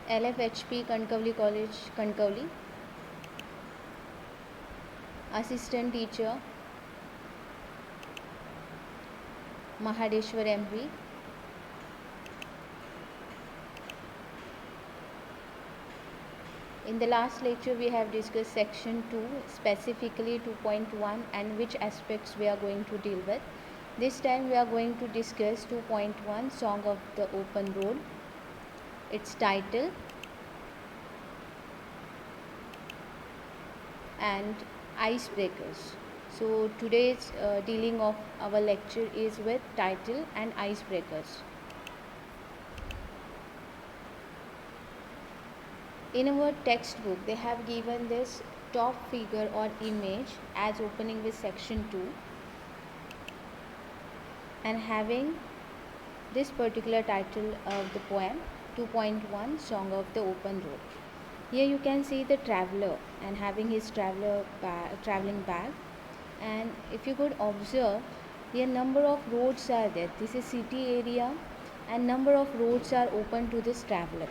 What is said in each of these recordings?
LFHP Kankavli College, Kankavli. Assistant Teacher, Mahadeshwar MP. In the last lecture we have discussed section 2, specifically 2.1, and which aspects we are going to deal with. This time we are going to discuss 2.1, Song of the Open Road, its title and icebreakers. So today's dealing of our lecture is with title and icebreakers. In our textbook they have given this top figure or image as opening with section 2 and having this particular title of the poem 2.1, Song of the Open Road. Here you can see the traveler and having his traveling bag, and if you could observe here number of roads are there. This is city area and number of roads are open to this traveler,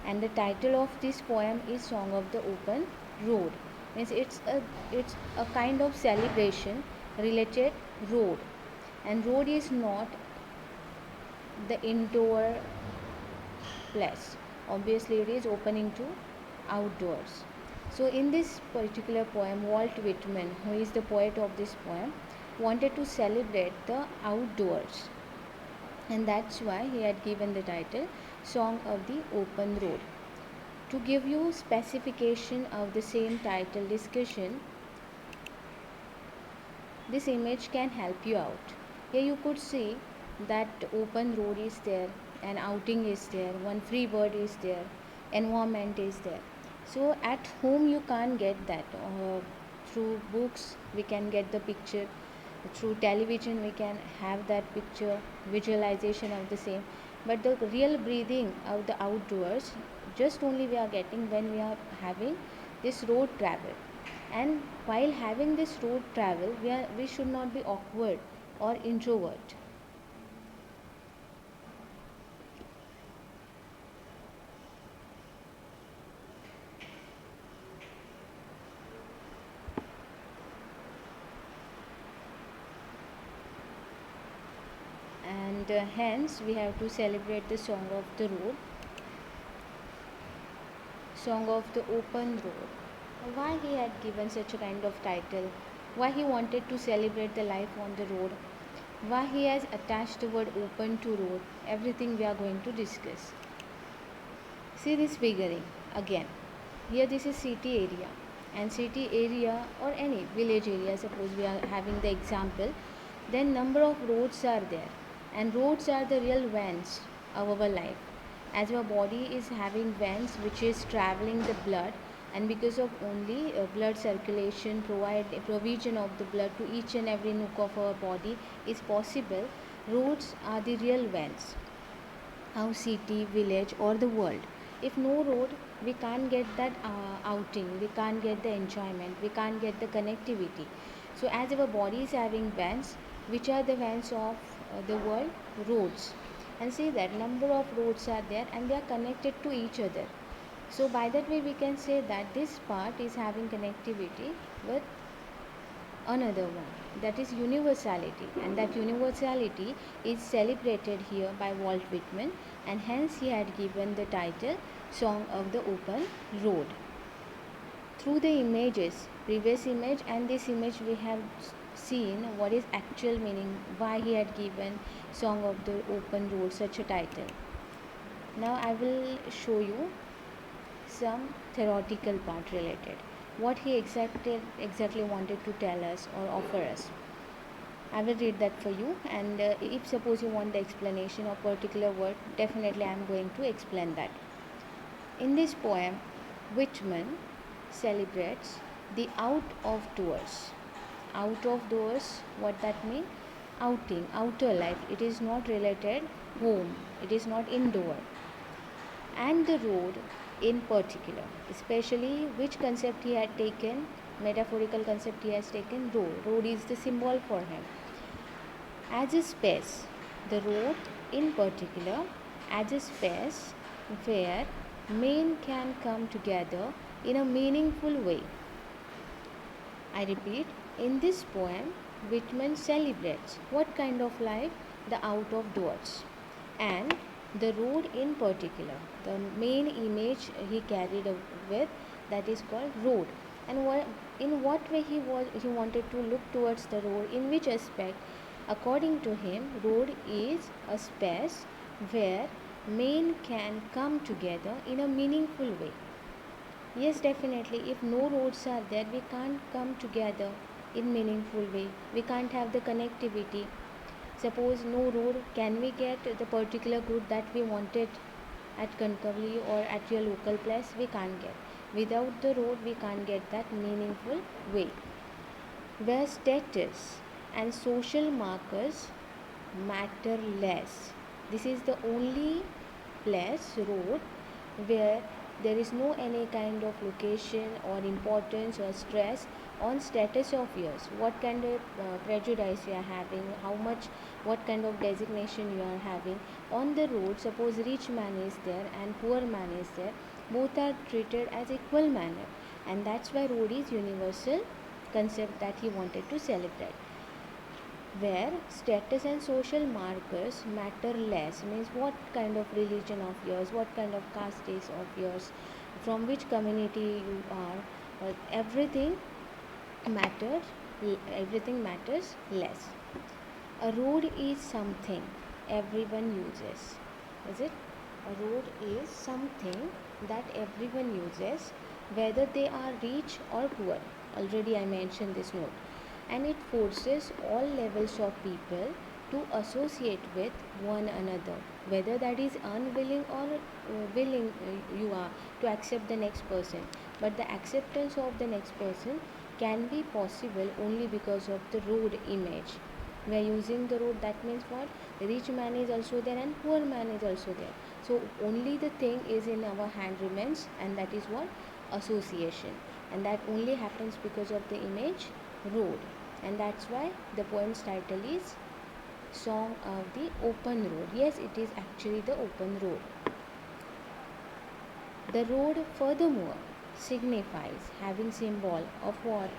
and the title of this poem is Song of the Open Road. Means it's a kind of celebration related road, and road is not the indoor place. Obviously it is opening to outdoors. So in this particular poem, Walt Whitman, who is the poet of this poem, wanted to celebrate the outdoors, and that's why he had given the title Song of the Open Road. To give you specification of the same title discussion, this image can help you out. Here you could see that open road is there, an outing is there, one free bird is there, environment is there. So at home you can't get that. Through books we can get the picture, through television we can have that picture visualization of the same, but the real breathing of the outdoors just only we are getting when we are having this road travel. And while having this road travel we should not be awkward or introvert. And hence we have to celebrate the Song of the Road, Song of the Open Road. Why he had given such a kind of title, why he wanted to celebrate the life on the road, why he has attached the word open to road, everything we are going to discuss. See this figuring again. Here this is city area, and city area or any village area, suppose we are having the example, then number of roads are there, and roads are the real veins of our life. As our body is having veins which is traveling the blood, and because of only blood circulation provision of the blood to each and every nook of our body is possible, roads are the real veins, our city, village or the world. If no road we can't get that outing, we can't get the enjoyment, we can't get the connectivity. So as our body is having veins, which are the veins of the world? Roads. And see that number of roads are there and they are connected to each other. So by that way we can say that this part is having connectivity with another one, that is universality, and that universality is celebrated here by Walt Whitman, and hence he had given the title Song of the Open Road. Through the images, previous image and this image, we have seen what is actual meaning, why he had given Song of the Open Road such a title. Now I will show you some theoretical part related, what he exactly wanted to tell us or offer us. I will read that for you, and if suppose you want the explanation of particular word, definitely I am going to explain that. In this poem, Whitman celebrates the out of doors. Out of doors, what that mean? Outing, outer life. It is not related home. It is not indoor. And the road in particular, especially which concept he had taken, metaphorical concept he has taken, road. Road is the symbol for him. As a space, the road in particular, as a space where men can come together in a meaningful way. I repeat, in this poem, Whitman celebrates what kind of life? The out of doors. And the road in particular, the main image he carried with, that is called road. And in what way he wanted to look towards the road, in which aspect? According to him, road is a space where men can come together in a meaningful way. Yes, definitely. If no roads are there, we can't come together in meaningful way. We can't have the connectivity. Suppose no road, can we get the particular good that we wanted at Kankavli or at your local place? We can't get. Without the road, we can't get that meaningful way. Where status and social markers matter less. This is the only place, road, where there is no any kind of location or importance or stress on status of yours, what kind of prejudice you are having, how much, what kind of designation you are having. On the road, suppose rich man is there and poor man is there, both are treated as equal manner, and that's why road is universal concept that he wanted to celebrate. Where status and social markers matter less, means what kind of religion of yours, what kind of caste is of yours, from which community you are, everything matters, everything matters less. A road is something everyone uses, is it? A road is something that everyone uses, whether they are rich or poor. Already I mentioned this note. And it forces all levels of people to associate with one another, whether that is unwilling or willing you are to accept the next person. But the acceptance of the next person can be possible only because of the road image. We are using the road, that means what? Rich man is also there and poor man is also there. So only the thing is in our hand remains, and that is what? Association. And that only happens because of the image road. And that's why the poem's title is Song of the Open Road. Yes, it is actually the open road. The road furthermore signifies having symbol of what?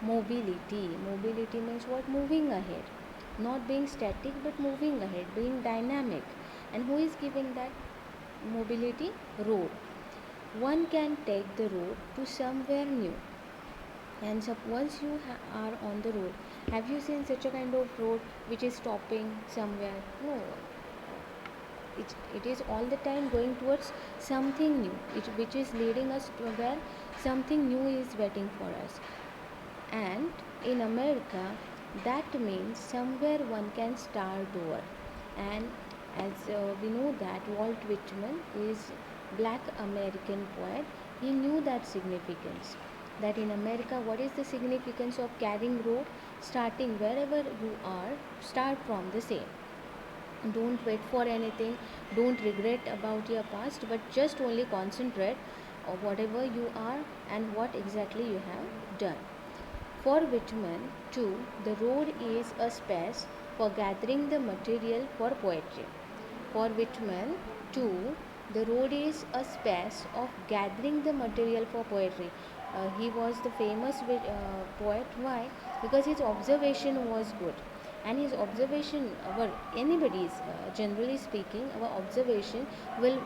Mobility. Mobility means what? Moving ahead. Not being static but moving ahead, being dynamic. And who is giving that mobility? Road. One can take the road to somewhere new. And so once you are on the road, have you seen such a kind of road which is stopping somewhere? No, it is all the time going towards something new, which is leading us to where something new is waiting for us. And in America, that means somewhere one can start over. And as we know that Walt Whitman is black American poet, he knew that significance, that in America, what is the significance of carrying road? Starting wherever you are, start from the same. Don't wait for anything, don't regret about your past, but just only concentrate on whatever you are and what exactly you have done. For Whitman, too, the road is a space for gathering the material for poetry. For Whitman, too, the road is a space of gathering the material for poetry. He was the famous poet. Why? Because his observation was good, and his observation, our anybody's, generally speaking, our observation will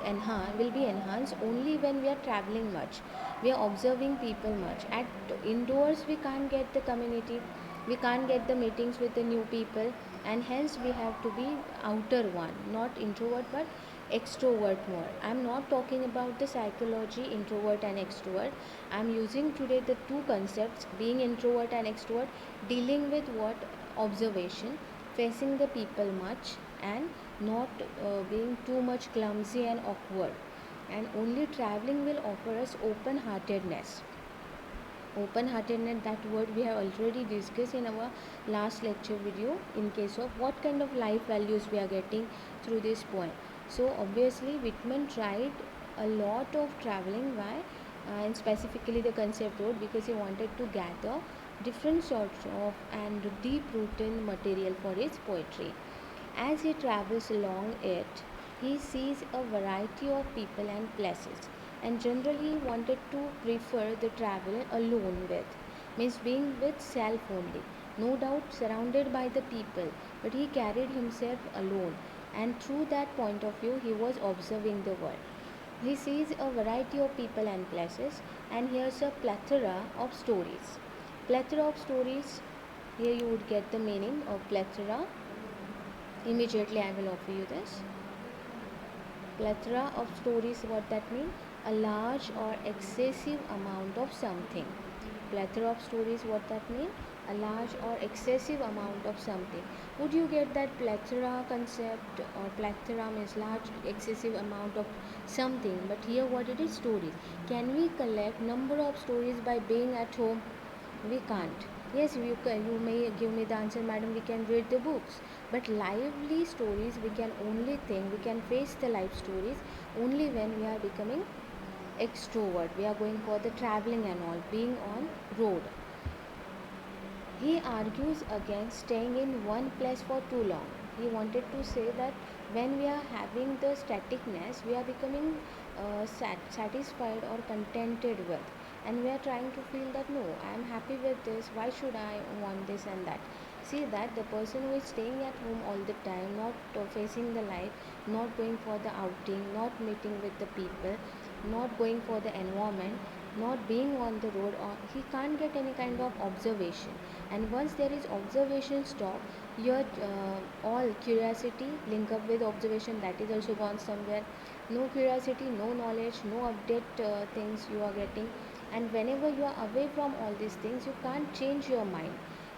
be enhanced only when we are traveling much. We are observing people much. At indoors, we can't get the community, we can't get the meetings with the new people, and hence we have to be outer one, not introvert but extrovert more. I'm not talking about the psychology introvert and extrovert. I'm using today the two concepts, being introvert and extrovert, dealing with what? Observation, facing the people much, and not being too much clumsy and awkward. And only traveling will offer us open heartedness. Open heartedness, that word we have already discussed in our last lecture video, in case of what kind of life values we are getting through this poem. So obviously Whitman tried a lot of traveling. Why? And specifically the concept road, because he wanted to gather different sorts of and deep rooted material for his poetry. As he travels along it, He sees a variety of people and places, and generally wanted to prefer the travel alone with, means being with self only. No doubt surrounded by the people, but he carried himself alone, and through that point of view, he was observing the world. He sees a variety of people and places, and hears a plethora of stories. Plethora of stories, here you would get the meaning of plethora. Immediately, I will offer you this. Plethora of stories, what that means? A large or excessive amount of something. Plethora of stories, what that means? A large or excessive amount of something. Would you get that plethora concept? Or plethora means large excessive amount of something, but here what it is? Stories. Can we collect number of stories by being at home? We can't. Yes, you may give me the answer, madam, we can read the books, but lively stories we can only think, we can face the life stories only when we are becoming extrovert, we are going for the traveling and all, being on road. He argues against staying in one place for too long. He wanted to say that when we are having the staticness, we are becoming satisfied or contented with, and we are trying to feel that no, I am happy with this. Why should I want this and that? See that the person who is staying at home all the time, not facing the life, not going for the outing, not meeting with the people, not going for the environment, not being on the road, or he can't get any kind of observation. And once there is observation stop, your all curiosity link up with observation, that is also gone somewhere. No curiosity, no knowledge, no update things you are getting. And whenever you are away from all these things, you can't change your mind,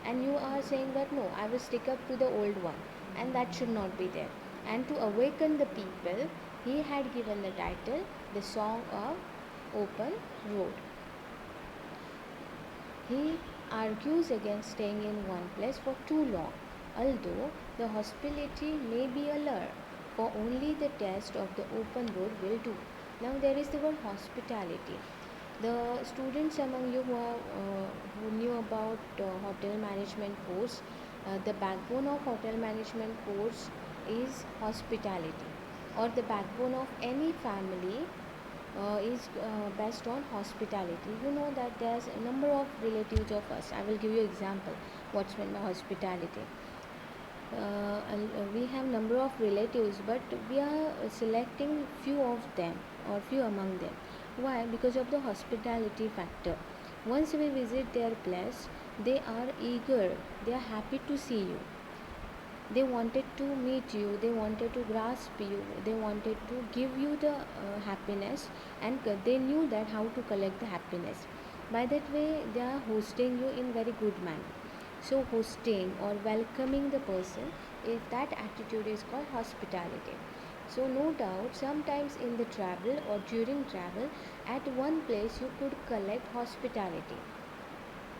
and you are saying that no, I will stick up to the old one, and that should not be there. And to awaken the people, he had given the title The Song of Open Road. He argues against staying in one place for too long, although the hospitality may be a lure, for only the test of the open road will do. Now there is the word hospitality. The students among you who knew about hotel management course, the backbone of hotel management course is hospitality, or the backbone of any family is based on hospitality. You know that there's a number of relatives of us. I will give you example. What's meant by hospitality? We have number of relatives, but we are selecting few of them or few among them. Why? Because of the hospitality factor. Once we visit their place, they are eager, they are happy to see you, they wanted to meet you, they wanted to grasp you, they wanted to give you the happiness, and they knew that how to collect the happiness. By that way they are hosting you in very good manner. So hosting or welcoming the person, is that attitude is called hospitality. So no doubt sometimes in the travel or during travel, at one place you could collect hospitality,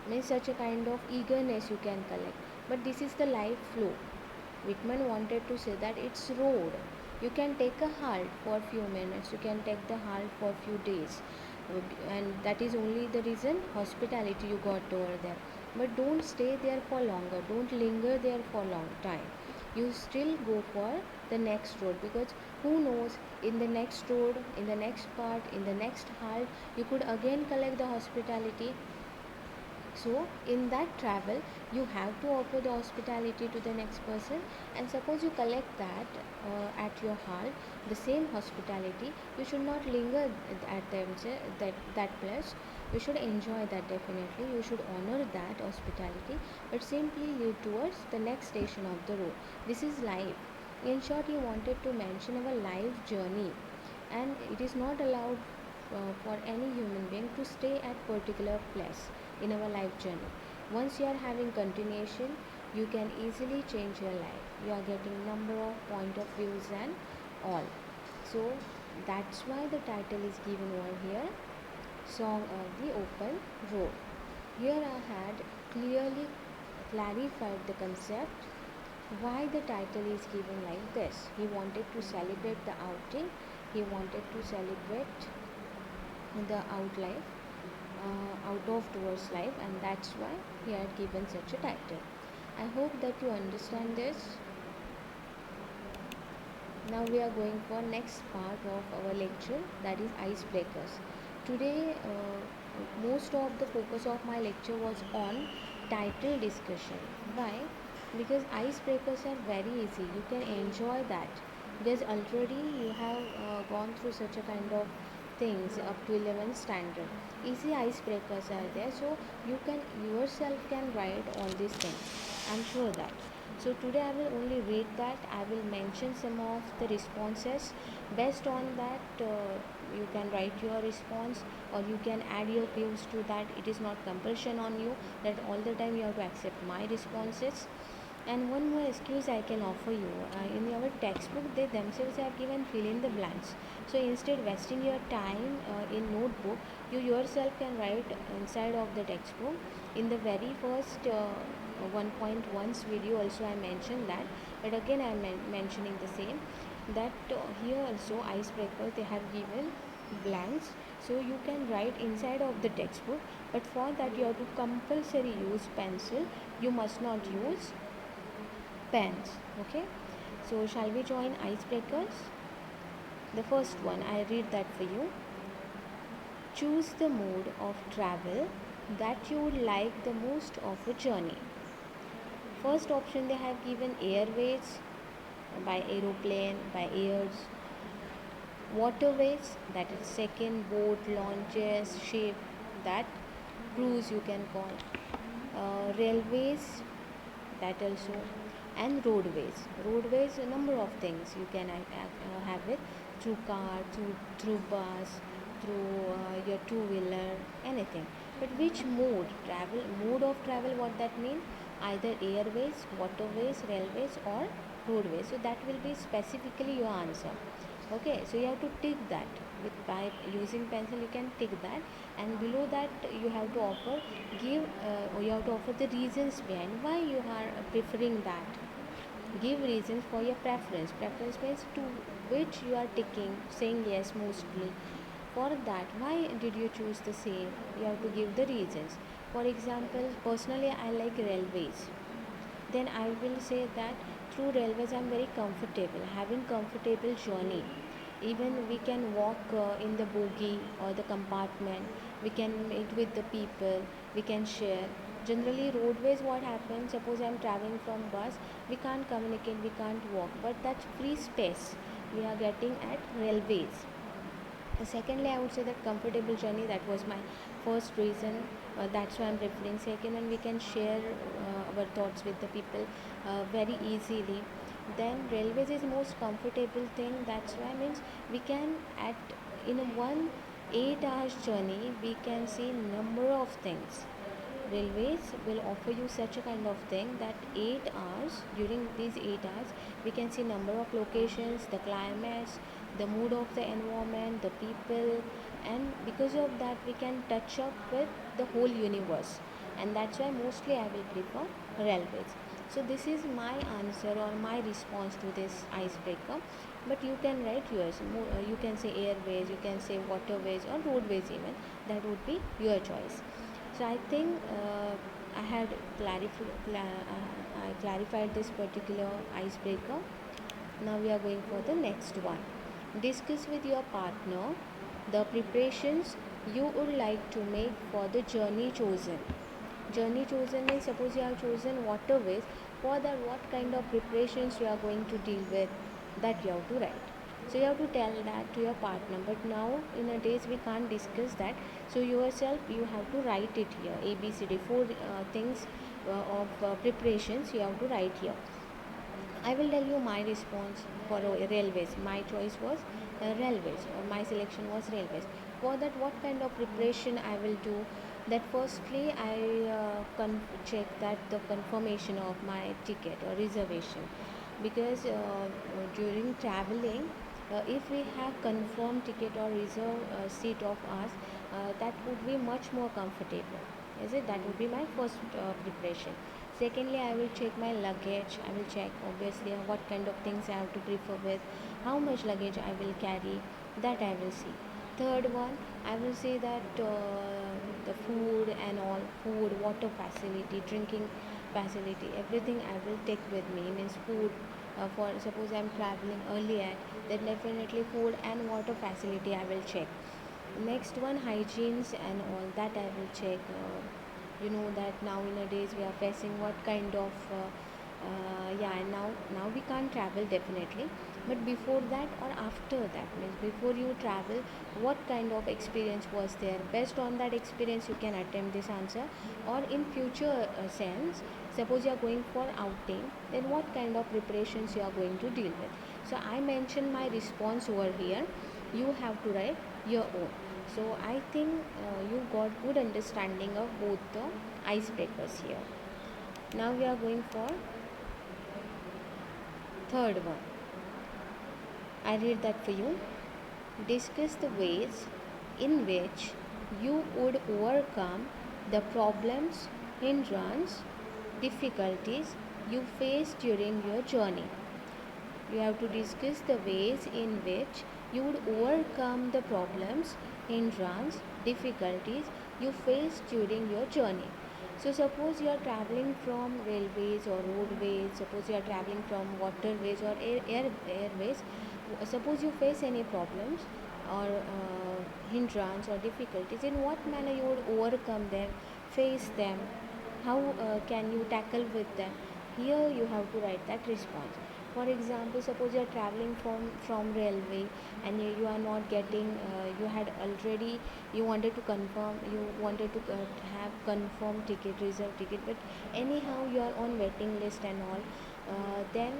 means such a kind of eagerness you can collect. But this is the life flow. Whitman wanted to say that it's road. You can take a halt for few minutes, you can take the halt for few days, and that is only the reason hospitality you got over there. But don't stay there for longer, don't linger there for long time. You still go for the next road, because who knows, in the next road, in the next part, in the next halt, you could again collect the hospitality. So in that travel, you have to offer the hospitality to the next person, and suppose you collect that at your heart, the same hospitality, you should not linger at that place. You should enjoy that, definitely you should honor that hospitality, but simply lead towards the next station of the road. This is life. In short, he wanted to mention our life journey, and it is not allowed for any human being to stay at particular place in our life journey. Once you are having continuation, you can easily change your life. You are getting number of point of views and all. So that's why the title is given over here, Song of the Open Road. Here I had clearly clarified the concept why the title is given like this. He wanted to celebrate the outing, he wanted to celebrate the out of doors life, and that's why he had given such a title. I hope that you understand this. Now we are going for next part of our lecture, that is icebreakers. Today most of the focus of my lecture was on title discussion. Why? Because icebreakers are very easy, you can enjoy that because already you have gone through such a kind of things up to 11th standard. Easy icebreakers are there, so you can yourself can write all these things, I'm sure that. So today I will only read that. I will mention some of the responses. Based on that, you can write your response or you can add your views to that. It is not compulsion on you that all the time you have to accept my responses. And one more excuse I can offer you, in our textbook they themselves have given fill in the blanks. So instead wasting your time in notebook, you yourself can write inside of the textbook. In the very first 1.1's video also I mentioned that, but again I am mentioning the same, that here also icebreaker they have given blanks, so you can write inside of the textbook, but for that you have to compulsory use pencil, you must not use pens. Okay, so shall we join icebreakers? The first one I read that for you. Choose the mode of travel that you would like the most of a journey. First option they have given airways, by aeroplane, by airs. Waterways, that is second, boat, launches, ship, that cruise you can call. Railways, that also. And roadways. Roadways, a number of things you can have it through car, through bus, through your two-wheeler, anything. But which mode of travel, what that mean? Either airways, waterways, railways, or roadways. So that will be specifically your answer. Okay, so you have to tick that with by using pencil. You can tick that, and below that you have to offer give you have to offer the reasons behind why you are preferring that. Give reasons for your preference. Preference means to which you are ticking, saying yes mostly. For that, why did you choose the same? You have to give the reasons. For example, personally, I like railways. Then I will say that through railways I'm very comfortable, having comfortable journey. Even we can walk in the bogie or the compartment, we can meet with the people, we can share. Generally roadways, what happens, suppose I'm traveling from bus, we can't communicate, we can't walk, but that's free space we are getting at railways. Secondly, I would say that comfortable journey, that was my first reason. That's why I'm referring second, and we can share our thoughts with the people very easily. Then railways is most comfortable thing, that's why means we can at in a 1 8 hours journey we can see number of things. Railways will offer you such a kind of thing that 8 hours, during these 8 hours we can see number of locations, the climates, the mood of the environment, the people, and because of that we can touch up with the whole universe, and that's why mostly I will prefer railways. So this is my answer or my response to this icebreaker, but you can write yours. You can say airways, you can say waterways or roadways even, that would be your choice. So I think I clarified this particular icebreaker. Now we are going for the next one. Discuss with your partner the preparations you would like to make for the journey chosen. Journey chosen means suppose you have chosen waterways, for that what kind of preparations you are going to deal with, that you have to write. So you have to tell that to your partner, but now in a days we can't discuss that, so yourself you have to write it here. ABCD, four things of preparations you have to write here. I will tell you my response for railways. My choice was railways, or my selection was railways. For that, what kind of preparation I will do? That firstly, I check that the confirmation of my ticket or reservation, because during traveling, if we have confirmed ticket or reserve seat of us, that would be much more comfortable. Is it? That would be my first preparation. Secondly, I will check my luggage. I will check obviously what kind of things I have to prefer with, how much luggage I will carry, that I will see. Third one, I will say that the food and all, food, water facility, drinking facility, everything I will take with me, means food, For suppose I'm traveling early at, then definitely food and water facility I will check. Next one, hygienes and all that I will check. You know that now in a days we are facing what kind of yeah, and now we can't travel definitely, but before that or after that, means before you travel, what kind of experience was there? Based on that experience you can attempt this answer. Or in future sense, suppose you are going for outing, then what kind of preparations you are going to deal with. So I mentioned my response over here, you have to write your own. So I think you got good understanding of both the icebreakers here. Now we are going for third one. I read that for you. Discuss the ways in which you would overcome the problems, hindrance, difficulties you face during your journey. You have to discuss the ways in which you would overcome the problems, hindrance, difficulties you face during your journey. So suppose you are traveling from railways or roadways, suppose you are traveling from waterways or airways, suppose you face any problems or hindrance or difficulties, in what manner you would overcome them, face them, how can you tackle with them. Here you have to write that response. For example, suppose you are traveling from railway and you are not getting you had already, you wanted to confirm, you wanted to have confirmed ticket, reserved ticket, but anyhow you are on waiting list and all, then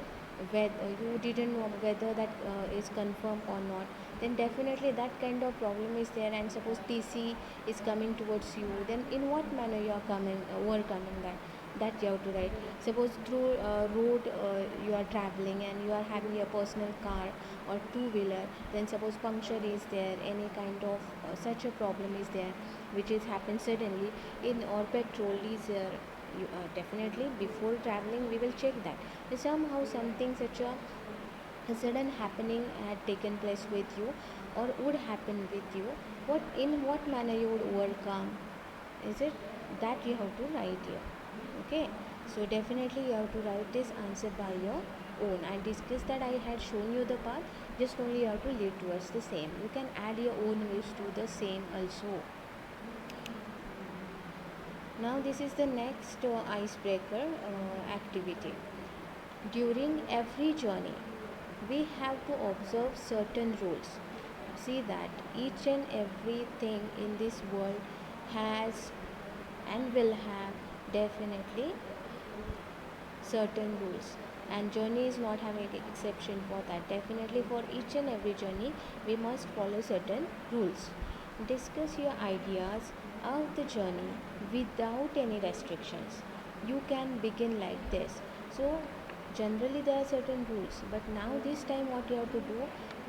whether you didn't know whether that is confirmed or not, then definitely that kind of problem is there. And suppose TC is coming towards you, then in what manner you are coming overcoming that you have to write. Suppose through road you are traveling and you are having your personal car or two-wheeler, then suppose puncture is there, any kind of such a problem is there which is happened suddenly, in or petrol is there, you, definitely before traveling we will check that. Somehow something such a sudden happening had taken place with you or would happen with you, what in what manner you would overcome, is it that you have to write here. Okay, so definitely you have to write this answer by your own. I discussed that, I had shown you the path, just only you have to lead towards the same. You can add your own wish to the same also. Now this is the next icebreaker activity. During every journey we have to observe certain rules. See that each and everything in this world has and will have definitely certain rules, and journey is not having any exception for that. Definitely for each and every journey we must follow certain rules. Discuss your ideas of the journey without any restrictions. You can begin like this. So generally there are certain rules, but now this time what you have to do,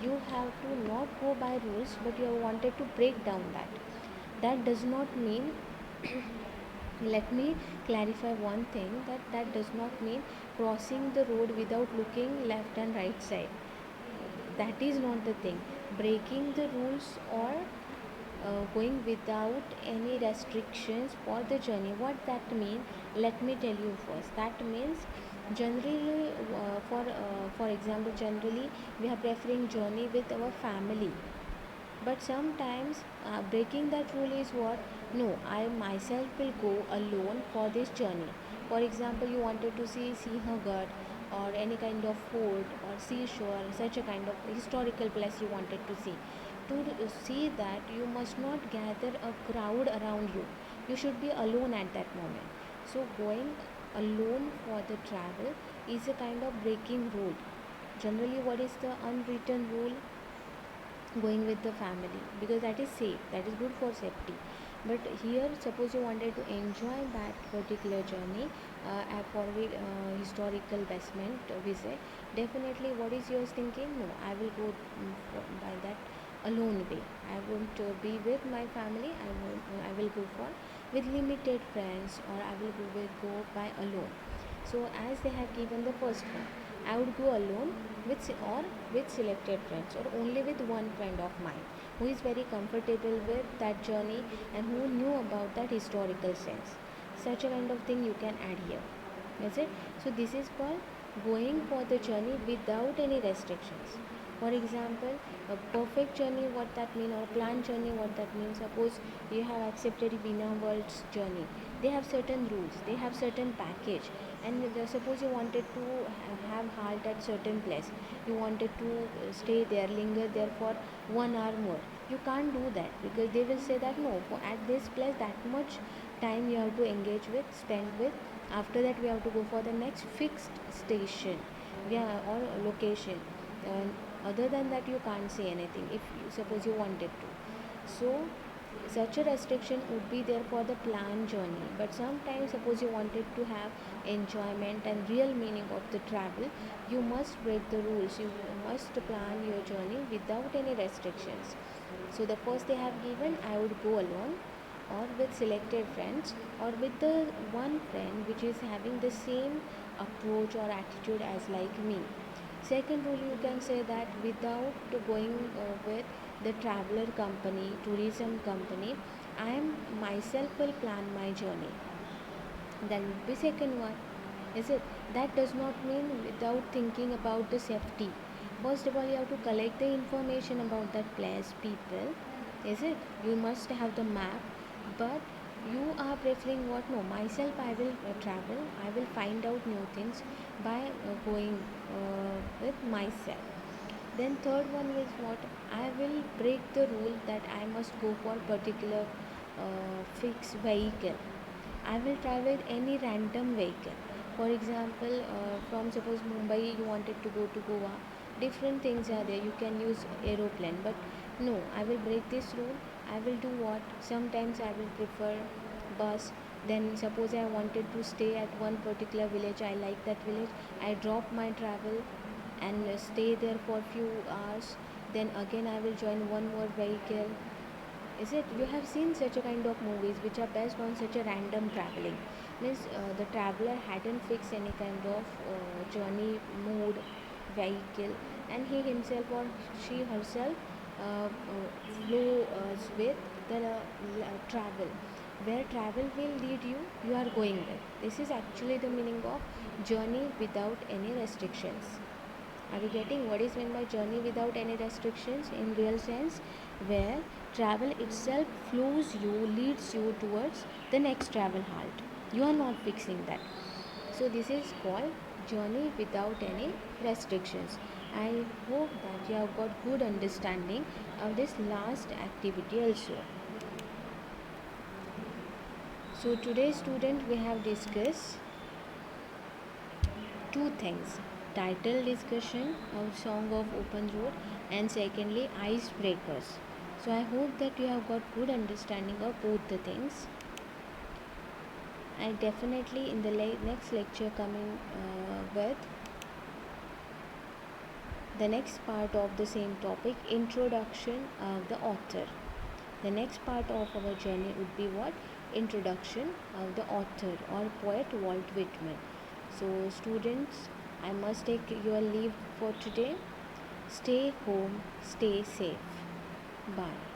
you have to not go by rules, but you have wanted to break down that. That does not mean let me clarify one thing, that that does not mean crossing the road without looking left and right side. That is not the thing. Breaking the rules or going without any restrictions for the journey, what that mean, let me tell you first. That means generally for example, generally we are preferring journey with our family, but sometimes breaking that rule is what, no, I myself will go alone for this journey. For example, you wanted to see Sinhagad or any kind of fort or seashore, such a kind of historical place you wanted to see. To see that, you must not gather a crowd around you. You should be alone at that moment. So going alone for the travel is a kind of breaking rule. Generally, what is the unwritten rule? Going with the family, because that is safe, that is good for safety. But here suppose you wanted to enjoy that particular journey for historical basement visit, definitely what is yours thinking, no, I will go by that alone way. I won't be with my family. I will go for with limited friends, or I will go by alone. So as they have given the first one, I would go alone or with selected friends, or only with one friend of mine who is very comfortable with that journey and who knew about that historical sense. Such a kind of thing you can add here. That's it. So this is called going for the journey without any restrictions. For example, a perfect journey, what that means, or a planned journey, what that means. Suppose you have accepted Vina World's journey. They have certain rules, they have certain package, and suppose you wanted to have halt at certain place. You wanted to stay there, linger there for 1 hour more. You can't do that because they will say that no, for at this place that much time you have to engage with, spend with. After that, we have to go for the next fixed station, yeah, or location. Other than that, you can't say anything if you, suppose you wanted to. So such a restriction would be there for the planned journey, but sometimes suppose you wanted to have enjoyment and real meaning of the travel, you must break the rules. You must plan your journey without any restrictions. So the first they have given, I would go alone or with selected friends or with the one friend which is having the same approach or attitude as like me. Second rule, you can say that without going with the traveler company, tourism company, I am myself will plan my journey. Then would be second one. Is it? That does not mean without thinking about the safety. First of all, you have to collect the information about that place, people. Is it? You must have the map, but you are preferring what? No, myself. I will travel. I will find out new things by going with myself. Then third one is what? I will break the rule that I must go for particular fixed vehicle. I will travel with any random vehicle. For example, from suppose Mumbai you wanted to go to Goa, different things are there. You can use aeroplane, but no, I will break this rule. I will do what? Sometimes I will prefer bus. Then suppose I wanted to stay at one particular village. I like that village. I drop my travel and stay there for few hours. Then again I will join one more vehicle. Is it? You have seen such a kind of movies which are based on such a random traveling. Means the traveler hadn't fixed any kind of journey mode, vehicle, and he himself or she herself flow with the travel. Where travel will lead you, you are going there. This is actually the meaning of journey without any restrictions. Are you getting what is meant by journey without any restrictions in real sense? Where travel itself flows you, leads you towards the next travel halt. You are not fixing that. So this is called journey without any restrictions. I hope that you have got good understanding of this last activity also. So today student we have discussed two things: title discussion of Song of Open Road, and secondly icebreakers. So I hope that you have got good understanding of both the things. I definitely in the next lecture coming with the next part of the same topic, introduction of the author. The next part of our journey would be what? Introduction of the author or poet Walt Whitman. So students, I must take your leave for today. Stay home, stay safe. Bye.